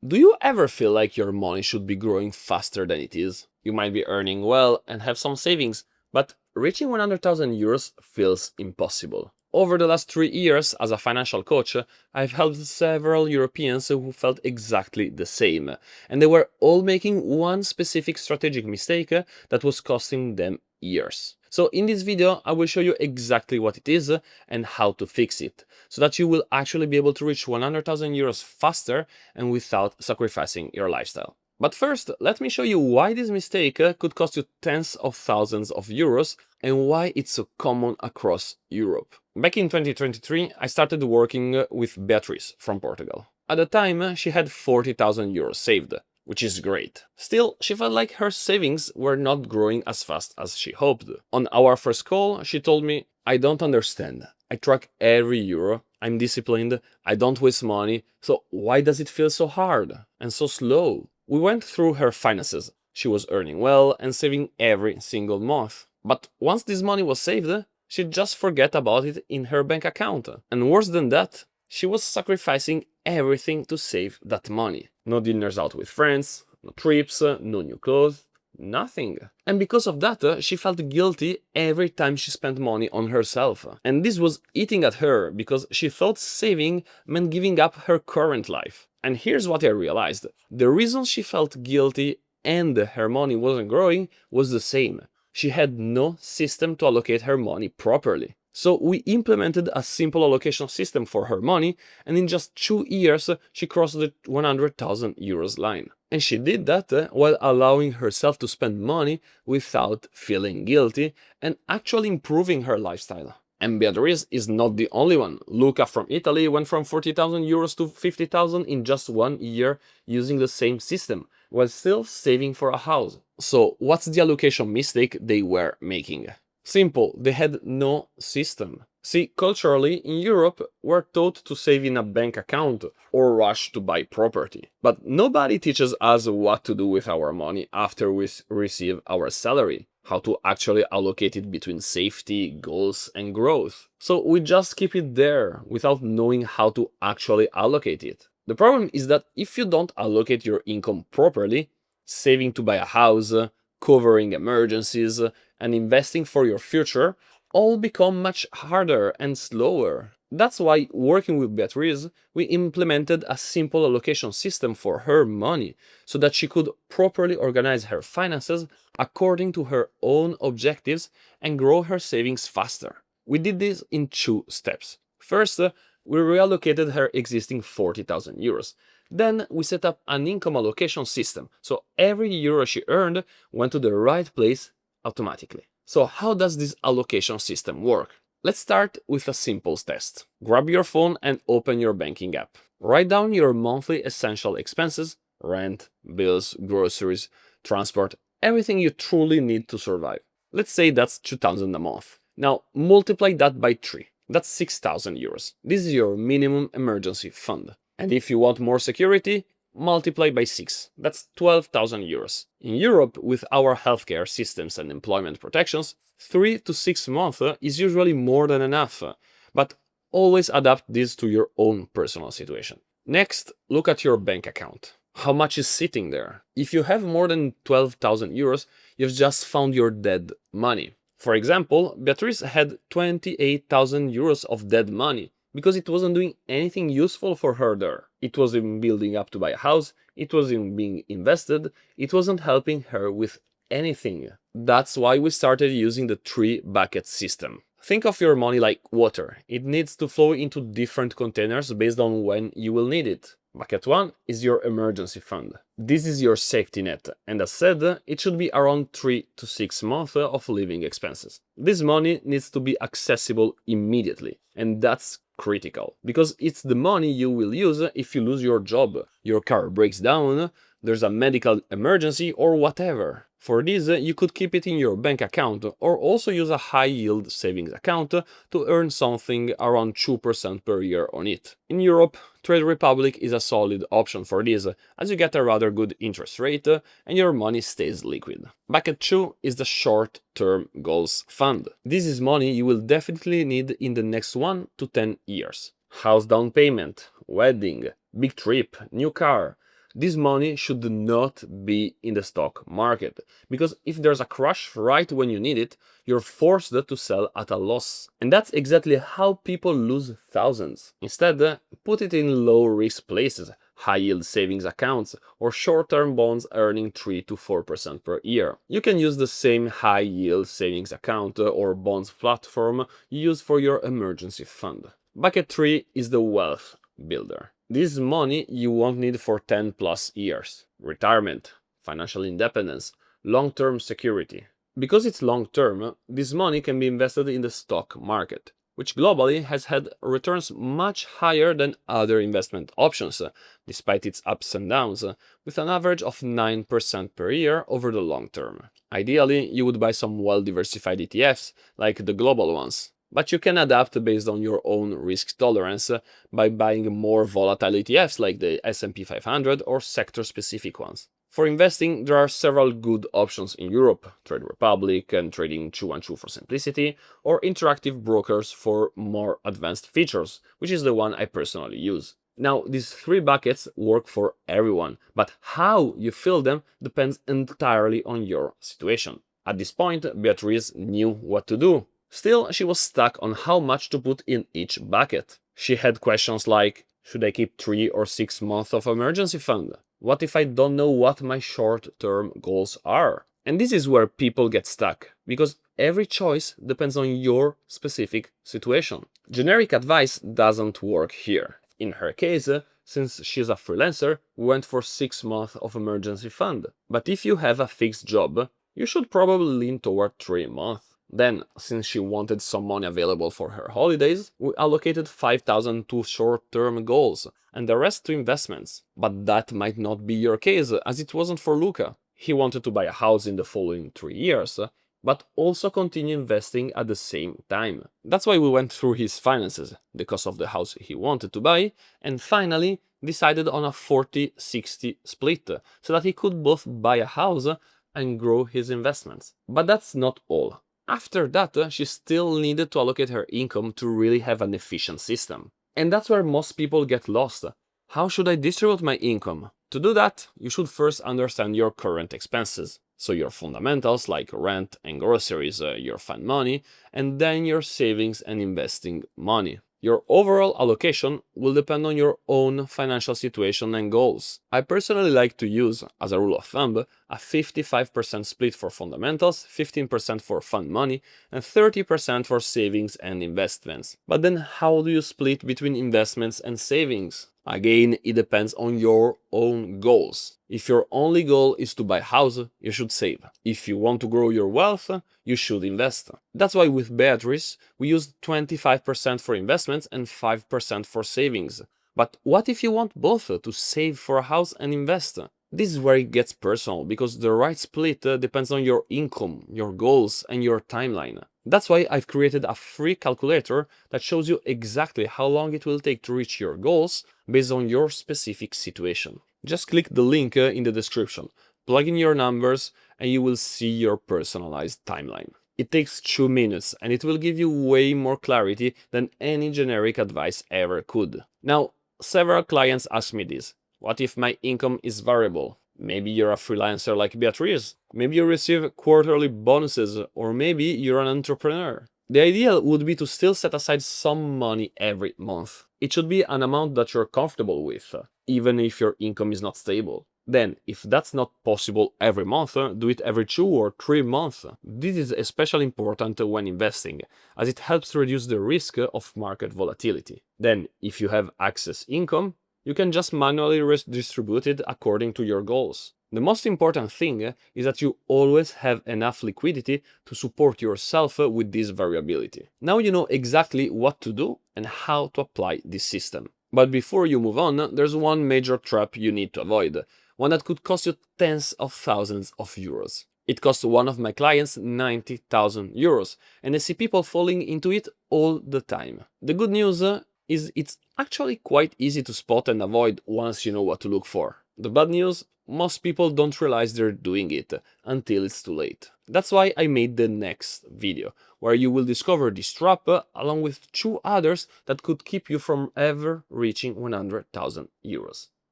Do you ever feel like your money should be growing faster than it is? You might be earning well and have some savings, but reaching 100,000 euros feels impossible. Over the last 3 years, as a financial coach, I've helped several Europeans who felt exactly the same, and they were all making one specific strategic mistake that was costing them years. So in this video, I will show you exactly what it is and how to fix it, so that you will actually be able to reach 100,000 euros faster and without sacrificing your lifestyle. But first, let me show you why this mistake could cost you tens of thousands of euros and why it's so common across Europe. Back in 2023, I started working with Beatrice from Portugal. At the time, she had 40,000 euros saved, which is great. Still, she felt like her savings were not growing as fast as she hoped. On our first call, she told me, "I don't understand. I track every euro, I'm disciplined, I don't waste money, so why does it feel so hard and so slow?" We went through her finances. She was earning well and saving every single month. But once this money was saved, she'd just forget about it in her bank account. And worse than that, she was sacrificing everything to save that money. No dinners out with friends, no trips, no new clothes, nothing. And because of that, she felt guilty every time she spent money on herself. And this was eating at her because she thought saving meant giving up her current life. And here's what I realized. The reason she felt guilty and her money wasn't growing was the same. She had no system to allocate her money properly. So we implemented a simple allocation system for her money, and in just 2 years she crossed the 100,000 euros line. And she did that while allowing herself to spend money without feeling guilty and actually improving her lifestyle. And Beatrice is not the only one. Luca from Italy went from 40,000 euros to 50,000 in just 1 year using the same system, while still saving for a house. So what's the allocation mistake they were making? Simple, they had no system. See, culturally, in Europe, we're taught to save in a bank account or rush to buy property. But nobody teaches us what to do with our money after we receive our salary, how to actually allocate it between safety, goals, and growth. So we just keep it there without knowing how to actually allocate it. The problem is that if you don't allocate your income properly, saving to buy a house, covering emergencies, and investing for your future all become much harder and slower. That's why, working with Beatrice, we implemented a simple allocation system for her money so that she could properly organize her finances according to her own objectives and grow her savings faster. We did this in 2 steps. First, we reallocated her existing 40,000 euros. Then we set up an income allocation system, so every euro she earned went to the right place automatically. So how does this allocation system work? Let's start with a simple test. Grab your phone and open your banking app. Write down your monthly essential expenses, rent, bills, groceries, transport, everything you truly need to survive. Let's say that's 2,000 a month. Now multiply that by 3. That's 6,000 euros. This is your minimum emergency fund. And if you want more security, multiply by 6. That's 12,000 euros. In Europe, with our healthcare systems and employment protections, 3 to 6 months is usually more than enough. But always adapt this to your own personal situation. Next, look at your bank account. How much is sitting there? If you have more than 12,000 euros, you've just found your dead money. For example, Beatrice had 28,000 euros of dead money because it wasn't doing anything useful for her there. It wasn't building up to buy a house, it wasn't being invested, it wasn't helping her with anything. That's why we started using the 3-bucket system. Think of your money like water. It needs to flow into different containers based on when you will need it. Bucket 1 is your emergency fund. This is your safety net, and as said, it should be around 3 to 6 months of living expenses. This money needs to be accessible immediately, and that's critical, because it's the money you will use if you lose your job, your car breaks down, there's a medical emergency, or whatever. For this, you could keep it in your bank account or also use a high-yield savings account to earn something around 2% per year on it. In Europe, Trade Republic is a solid option for this, as you get a rather good interest rate and your money stays liquid. Bucket 2 is the short-term goals fund. This is money you will definitely need in the next 1 to 10 years. House down payment, wedding, big trip, new car. This money should not be in the stock market, because if there's a crash right when you need it, you're forced to sell at a loss. And that's exactly how people lose thousands. Instead, put it in low-risk places, high-yield savings accounts, or short-term bonds earning 3 to 4% per year. You can use the same high-yield savings account or bonds platform you use for your emergency fund. Bucket 3 is the wealth builder. This is money you won't need for 10 plus years. Retirement, financial independence, long-term security. Because it's long-term, this money can be invested in the stock market, which globally has had returns much higher than other investment options, despite its ups and downs, with an average of 9% per year over the long term. Ideally, you would buy some well-diversified ETFs, like the global ones, but you can adapt based on your own risk tolerance by buying more volatile ETFs like the S&P 500 or sector-specific ones. For investing, there are several good options in Europe: Trade Republic and Trading 212 for simplicity, or Interactive Brokers for more advanced features, which is the one I personally use. Now, these three buckets work for everyone, but how you fill them depends entirely on your situation. At this point, Beatrice knew what to do. Still, she was stuck on how much to put in each bucket. She had questions like, should I keep 3 or 6 months of emergency fund? What if I don't know what my short-term goals are? And this is where people get stuck, because every choice depends on your specific situation. Generic advice doesn't work here. In her case, since she's a freelancer, we went for 6 months of emergency fund. But if you have a fixed job, you should probably lean toward 3 months. Then, since she wanted some money available for her holidays, we allocated 5,000 to short-term goals and the rest to investments. But that might not be your case, as it wasn't for Luca. He wanted to buy a house in the following 3 years, but also continue investing at the same time. That's why we went through his finances, the cost of the house he wanted to buy, and finally decided on a 40-60 split, so that he could both buy a house and grow his investments. But that's not all. After that, she still needed to allocate her income to really have an efficient system. And that's where most people get lost. How should I distribute my income? To do that, you should first understand your current expenses. So your fundamentals like rent and groceries, your fund money, and then your savings and investing money. Your overall allocation will depend on your own financial situation and goals. I personally like to use, as a rule of thumb, a 55% split for fundamentals, 15% for fund money, and 30% for savings and investments. But then how do you split between investments and savings? Again, it depends on your own goals. If your only goal is to buy a house, you should save. If you want to grow your wealth, you should invest. That's why with Beatrice, we used 25% for investments and 5% for savings. But what if you want both, to save for a house and invest? This is where it gets personal, because the right split depends on your income, your goals, and your timeline. That's why I've created a free calculator that shows you exactly how long it will take to reach your goals based on your specific situation. Just click the link in the description, plug in your numbers, and you will see your personalized timeline. It takes 2 minutes, and it will give you way more clarity than any generic advice ever could. Now, several clients ask me this. What if my income is variable? Maybe you're a freelancer like Beatrice. Maybe you receive quarterly bonuses, or maybe you're an entrepreneur. The ideal would be to still set aside some money every month. It should be an amount that you're comfortable with, even if your income is not stable. Then, if that's not possible every month, do it every 2 or 3 months. This is especially important when investing, as it helps reduce the risk of market volatility. Then, if you have excess income, you can just manually redistribute it according to your goals. The most important thing is that you always have enough liquidity to support yourself with this variability. Now you know exactly what to do and how to apply this system. But before you move on, there's one major trap you need to avoid, one that could cost you tens of thousands of euros. It cost one of my clients 90,000 euros, and I see people falling into it all the time. The good news is it's actually quite easy to spot and avoid once you know what to look for. The bad news? Most people don't realize they're doing it until it's too late. That's why I made the next video, where you will discover this trap along with 2 others that could keep you from ever reaching 100,000 euros.